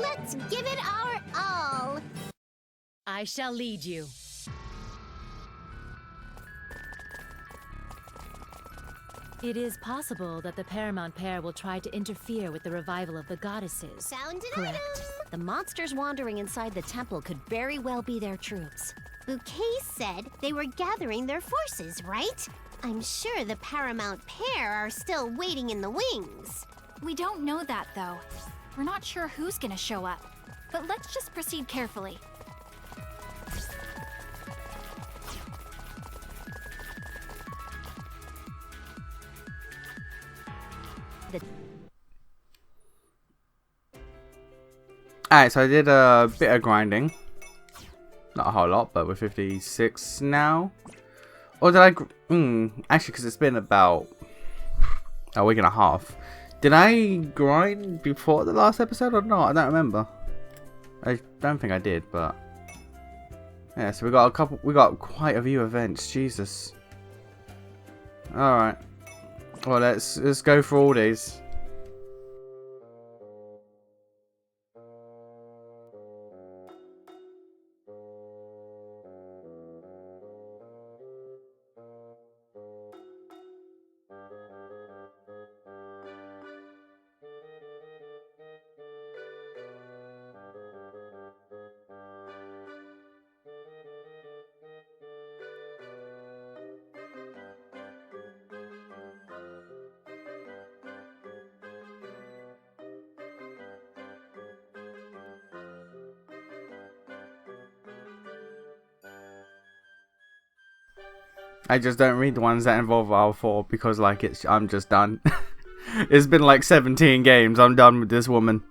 Let's give it our all. I shall lead you. It is possible that the Paramount Pair will try to interfere with the revival of the goddesses. Sound an Correct. item. The monsters wandering inside the temple could very well be their troops. Bouquet said they were gathering their forces, right? I'm sure the Paramount Pair are still waiting in the wings. We don't know that, though. We're not sure who's gonna show up. But let's just proceed carefully. Alright, so I did a bit of grinding. Not a whole lot, but we're 56 now. Or did I... actually, because it's been about a week and a half. Did I grind before the last episode or not? I don't remember. I don't think I did, but... yeah, so we got quite a few events. Jesus. Alright. Well, let's go for all these. I just don't read the ones that involve R4 because, like, I'm just done. It's been like 17 games. I'm done with this woman.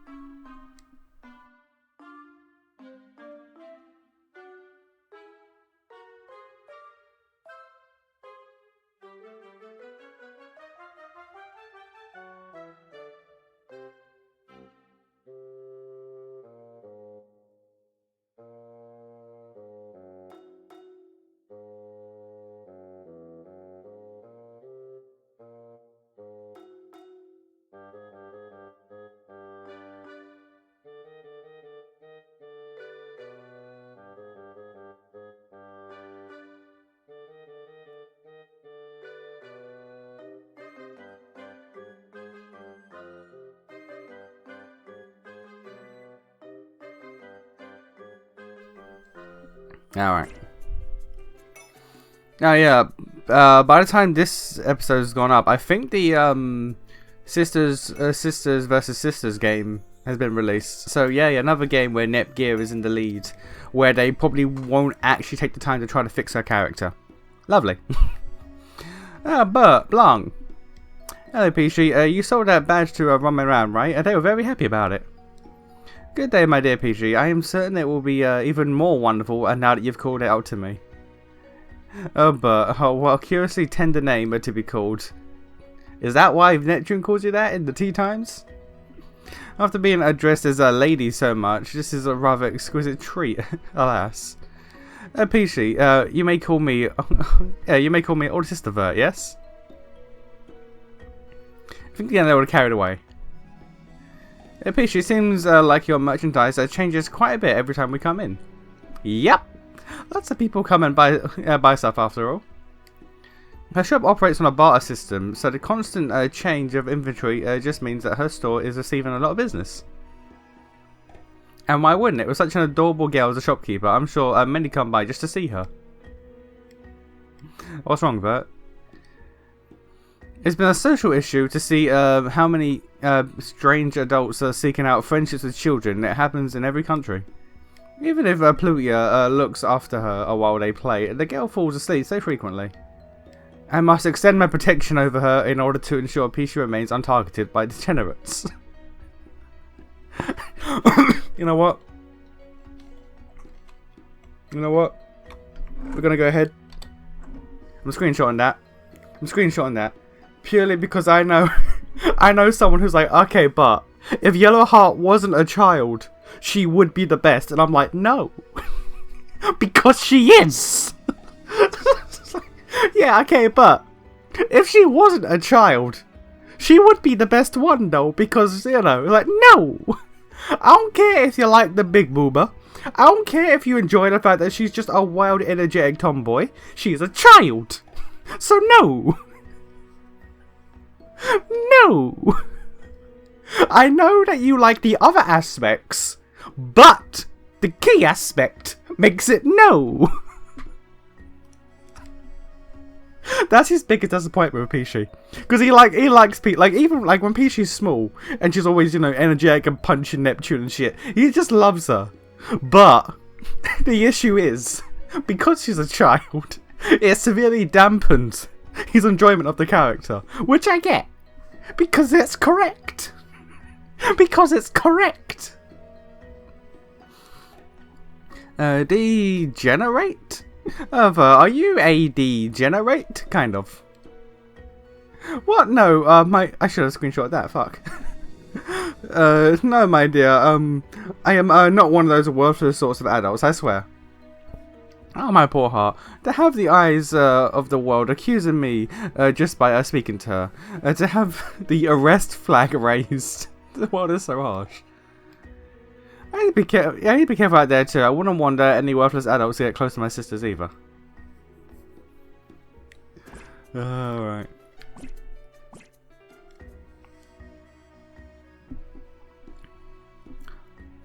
Alright. Oh yeah, by the time this episode has gone up, I think the Sisters versus Sisters game has been released. So yeah, another game where Netgear is in the lead, where they probably won't actually take the time to try to fix her character. Lovely. Bert, Blanc. Hello Peachy, you sold that badge to Roman around, right? And they were very happy about it. Good day, my dear PG. I am certain it will be even more wonderful now that you've called it out to me. But, well, curiously tender name to be called. Is that why Neptune calls you that in the tea times? After being addressed as a lady so much, this is a rather exquisite treat, alas. Peachy, you may call me, older sister Vert, yes? I think again they would have carried away. Peachy, it seems like your merchandise changes quite a bit every time we come in. Yep! Lots of people come and buy stuff after all. Her shop operates on a barter system, so the constant change of inventory just means that her store is receiving a lot of business. And why wouldn't it? With such an adorable girl as a shopkeeper, I'm sure many come by just to see her. What's wrong, Bert? It's been a social issue to see how many strange adults are seeking out friendships with children. It happens in every country. Even if Plutia looks after her while they play, the girl falls asleep so frequently. I must extend my protection over her in order to ensure Peachy remains untargeted by degenerates. You know what? You know what? We're gonna go ahead. I'm screenshotting that. I'm screenshotting that. Purely because I know I know someone who's like, okay, but if Yellowheart wasn't a child, she would be the best. And I'm like, no. Because she is. Yeah, okay, but if she wasn't a child, she would be the best one though, because, you know, like, no. I don't care if you like the big booba. I don't care if you enjoy the fact that she's just a wild, energetic tomboy. She's a child. So no. No. I know that you like the other aspects, but the key aspect makes it no. That's his biggest disappointment with Peachy, because he likes Peachy, like even like when Peachy's small and she's always, you know, energetic and punching Neptune and shit. He just loves her, but the issue is because she's a child, it severely dampens his enjoyment of the character, which I get because it's correct. Because it's correct. Degenerate? Are you a degenerate? Kind of. What? No, I should have screenshot that, fuck. No, my dear, I am not one of those worthless sorts of adults, I swear. Oh, my poor heart. To have the eyes of the world accusing me just by speaking to her. To have the arrest flag raised. The world is so harsh. I need to be careful out there too. I wouldn't want any worthless adults to get close to my sisters either. Alright.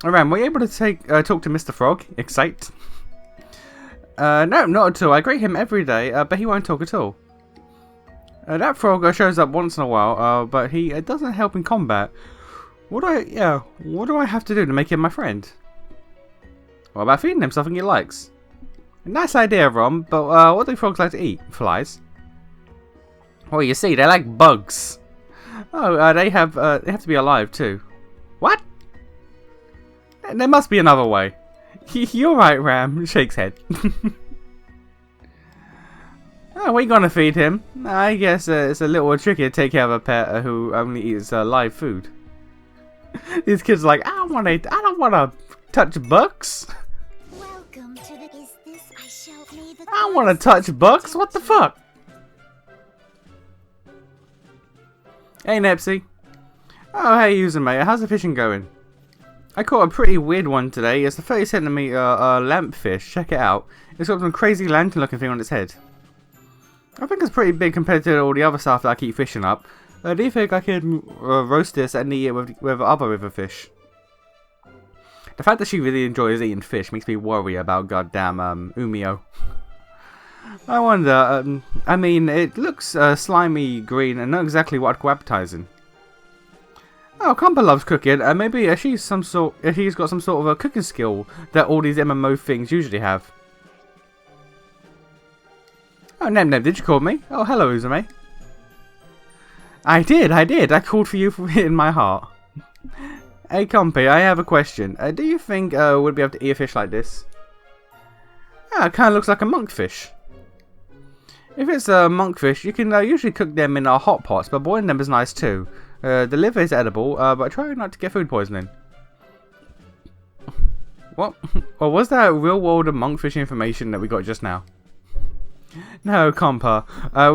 Alright, were you able to talk to Mr. Frog? Excite? No, not at all. I greet him every day, but he won't talk at all. That frog shows up once in a while, but he doesn't help in combat. What do I have to do to make him my friend? What about feeding him something he likes? Nice idea, Rom, but what do frogs like to eat? Flies? Well, you see, they like bugs. Oh, they have to be alive too. What? There must be another way. You're right, Ram. Shakes head. Oh, we're gonna feed him. I guess it's a little tricky to take care of a pet who only eats live food. These kids are like, I don't wanna touch bugs. Welcome to the business. I shall play the I don't wanna touch bugs. What the fuck? Hey, Nepsy. Oh, hey, User-mate. How's the fishing going? I caught a pretty weird one today. It's a 30cm lampfish. Check it out. It's got some crazy lantern-looking thing on its head. I think it's pretty big compared to all the other stuff that I keep fishing up. Do you think I could roast this and eat it with other river fish? The fact that she really enjoys eating fish makes me worry about goddamn Umio. I wonder, I mean, it looks slimy green and not exactly what I'd call appetizing. Oh, Compa loves cooking. Maybe she's got some sort of a cooking skill that all these MMO things usually have. Oh, Nem, did you call me? Oh, hello, Uzume. I did. I called for you in my heart. Hey, Compy, I have a question. Do you think we'd be able to eat a fish like this? Ah, it kind of looks like a monkfish. If it's a monkfish, you can usually cook them in hot pots, but boiling them is nice too. The liver is edible, but try not to get food poisoning. What? Well, was that real-world monkfish information that we got just now? No, Compa.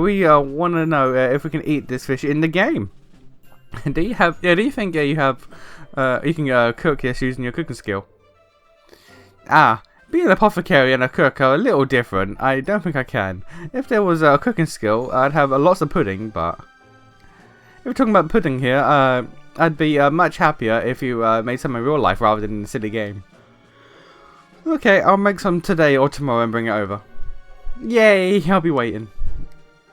We want to know if we can eat this fish in the game. Do you have? Yeah. Do you think you have? You can cook this using your cooking skill? Ah, being an apothecary and a cook are a little different. I don't think I can. If there was a cooking skill, I'd have lots of pudding. But if we're talking about pudding here, I'd be much happier if you made some in real life rather than in the silly game. Okay, I'll make some today or tomorrow and bring it over. Yay, I'll be waiting.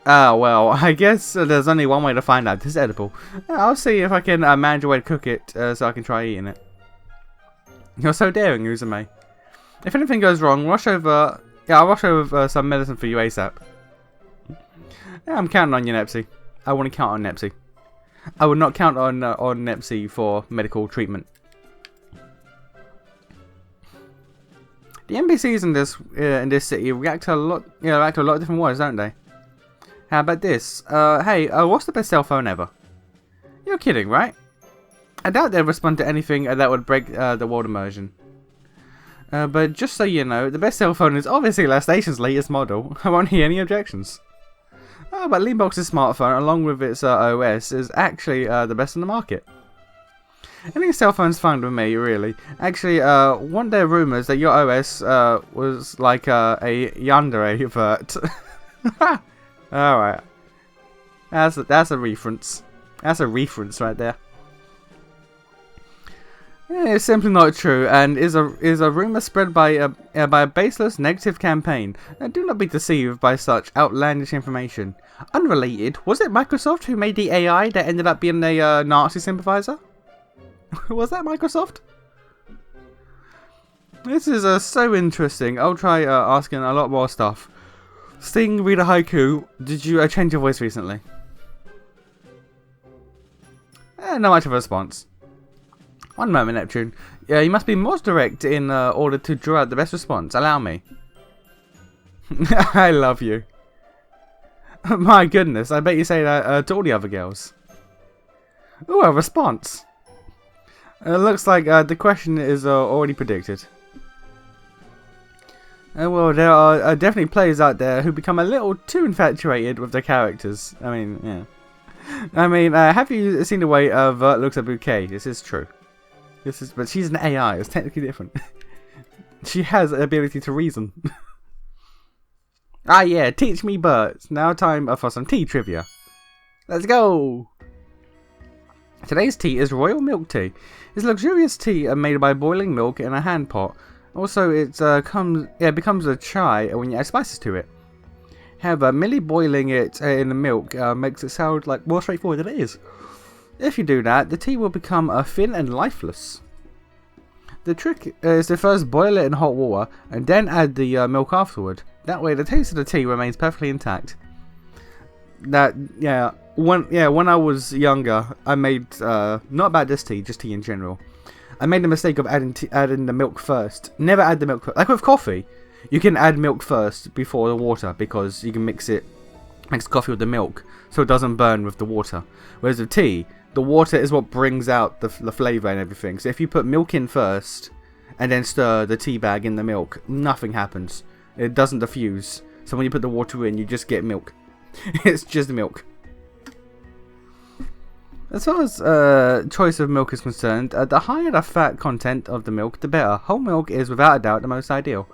Ah, well, I guess there's only one way to find out if it's edible. I'll see if I can manage a way to cook it so I can try eating it. You're so daring, Uzume. If anything goes wrong, I'll rush over some medicine for you ASAP. Yeah, I'm counting on you, Nepsy. I want to count on Nepsy. I will not count on Nepsy for medical treatment. The NPCs in this city react to a lot of different ways, don't they? How about this? Hey, what's the best cell phone ever? You're kidding, right? I doubt they'd respond to anything that would break the world immersion. But just so you know, the best cell phone is obviously Last Station's latest model. I won't hear any objections. But Leanbox's smartphone, along with its OS, is actually the best on the market. Any cell phone's fine with me, really. Actually, one day rumors that your OS was like a yandere Vert. Alright. That's a reference. That's a reference right there. It's simply not true, and is a rumor spread by a baseless negative campaign. Do not be deceived by such outlandish information. Unrelated, was it Microsoft who made the AI that ended up being a Nazi sympathizer? Was that Microsoft? This is so interesting. I'll try asking a lot more stuff. Sting, read a haiku. Did you change your voice recently? Not much of a response. One moment, Neptune. Yeah, you must be more direct in order to draw out the best response. Allow me. I love you. My goodness, I bet you say that to all the other girls. Ooh, a response. It looks like the question is already predicted. Well, there are definitely players out there who become a little too infatuated with their characters. I mean, yeah. I mean, have you seen the way Vert looks at Bouquet? This is true. But she's an AI. It's technically different. She has an ability to reason. Ah, yeah. Teach me, Bert. Now time for some tea trivia. Let's go. Today's tea is royal milk tea. It's luxurious tea made by boiling milk in a hand pot. Also, it becomes a chai when you add spices to it. However, merely boiling it in the milk makes it sound like more straightforward than it is. If you do that, the tea will become thin and lifeless. The trick is to first boil it in hot water and then add the milk afterward. That way, the taste of the tea remains perfectly intact. When I was younger, I made not about this tea, just tea in general. I made the mistake of adding the milk first. Never add the milk first. Like with coffee, you can add milk first before the water because you can mix coffee with the milk so it doesn't burn with the water. Whereas with tea, the water is what brings out the flavour and everything. So if you put milk in first and then stir the tea bag in the milk, nothing happens. It doesn't diffuse. So when you put the water in, you just get milk. It's just milk. As far as choice of milk is concerned, the higher the fat content of the milk, the better. Whole milk is without a doubt the most ideal.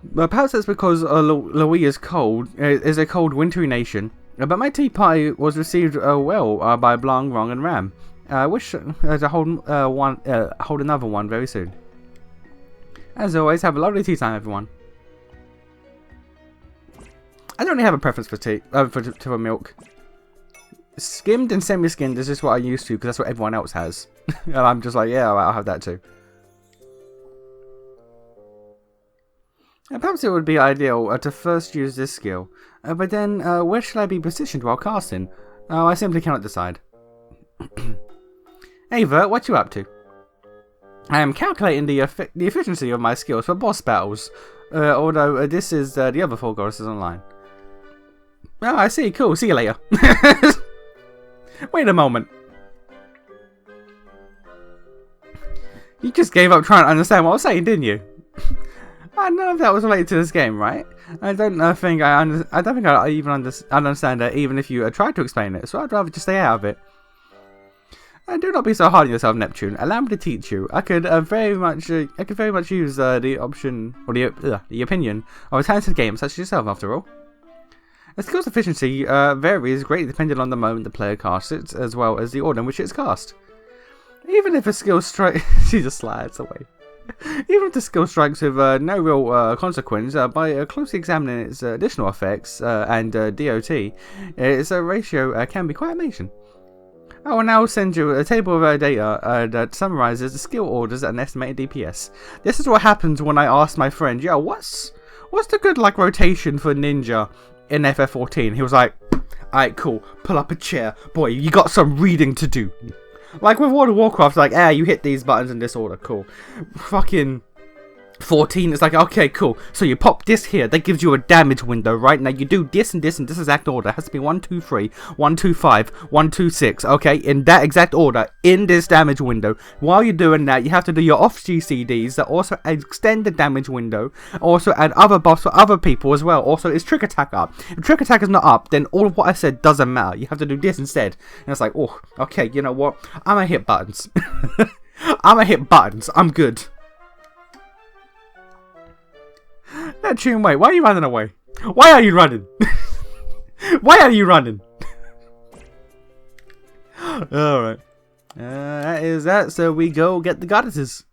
But perhaps that's because Louis is a cold, wintry nation. But my tea party was received well by Blanc, Rong, and Ram. I wish to hold another one very soon. As always, have a lovely tea time, everyone. I don't really have a preference for tea, for milk. Skimmed and semi-skimmed is just what I'm used to because that's what everyone else has. And I'm just like, yeah, I'll have that too. Perhaps it would be ideal to first use this skill, but then where should I be positioned while casting? I simply cannot decide. Hey Vert, what you up to? I am calculating the efficiency of my skills for boss battles, although this is the other 4 goddesses online. Oh, I see, cool, see you later. Wait a moment. You just gave up trying to understand what I was saying, didn't you? None of that was related to this game, right? I don't think I even understand it, even if you tried to explain it. So I'd rather just stay out of it. Do not be so hard on yourself, Neptune. Allow me to teach you. I could very much use the option or the opinion of a talented gamer such as yourself, after all. The skill's efficiency varies greatly depending on the moment the player casts it, as well as the order in which it's cast. Even if a skill strikes, she just slides away. Even if the skill strikes with no real consequence, by closely examining its additional effects and DOT, its ratio can be quite amazing. I will now send you a table of data that summarizes the skill orders and estimated DPS. This is what happens when I asked my friend, yo, what's the good rotation for ninja in FF14? He was like, alright, cool, pull up a chair, boy, you got some reading to do. Like with World of Warcraft, like, you hit these buttons in this order, cool. Fucking 14, it's like, okay, cool. So you pop this here, that gives you a damage window, right? Now you do this and this in this exact order. It has to be 1, 2, 3, 1, 2, 5, 1, 2, 6. Okay, in that exact order, in this damage window. While you're doing that, you have to do your off GCDs that also extend the damage window. Also add other buffs for other people as well. Also, is trick attack up? If trick attack is not up, then all of what I said doesn't matter. You have to do this instead. And it's like, oh, okay, you know what? I'm gonna hit buttons. I'm gonna hit buttons. I'm good. Neptune, wait, why are you running away? Why are you running? Why are you running? Alright. That is that, so we go get the goddesses.